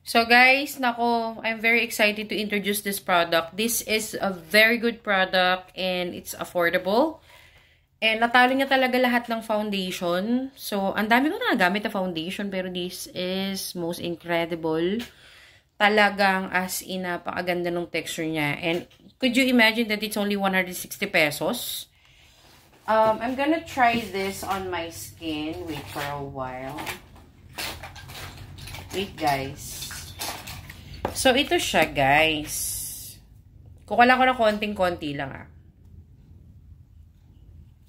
So guys, nako, I'm very excited to introduce this product. This is a very good product and it's affordable. And natalo niya talaga lahat ng foundation. So, ang dami ko nagagamit na foundation pero this is most incredible. Talagang as in napakaganda ng texture niya. And could you imagine that it's only 160 pesos? I'm gonna try this on my skin. Wait for a while. Wait guys. So, ito siya, guys. Kukuha ko na konting-konti lang,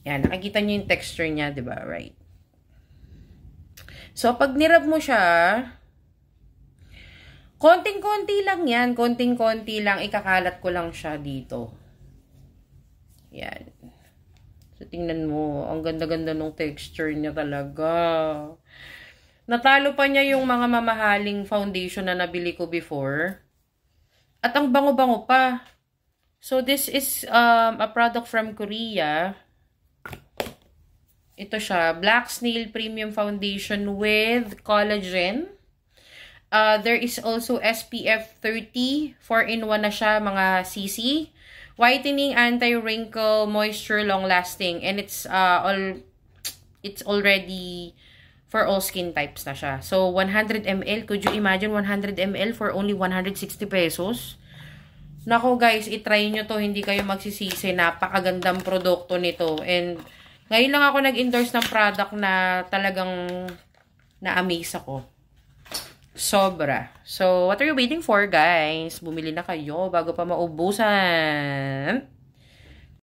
Yan, nakikita niyo yung texture niya, diba? Right. So, pag nirub mo siya, konting-konti lang yan. Konting-konti lang. Ikakalat ko lang siya dito. Yan. So, tingnan mo. Ang ganda-ganda ng texture niya talaga. Natalo pa niya yung mga mamahaling foundation na nabili ko before. At ang bango-bango pa. So, this is a product from Korea. Ito siya. Black Snail Premium Foundation with collagen. There is also SPF 30. 4-in-1 na siya, mga CC. Whitening, anti-wrinkle, moisture, long-lasting. And it's already for all skin types na siya. So, 100 ml. Could you imagine 100 ml for only 160 pesos? Nako guys, itry nyo to. Hindi kayo magsisisi. Napakagandang produkto nito. And, ngayon lang ako nag-endorse ng product na talagang na-amaze ako. Sobra. So, what are you waiting for guys? Bumili na kayo bago pa maubusan.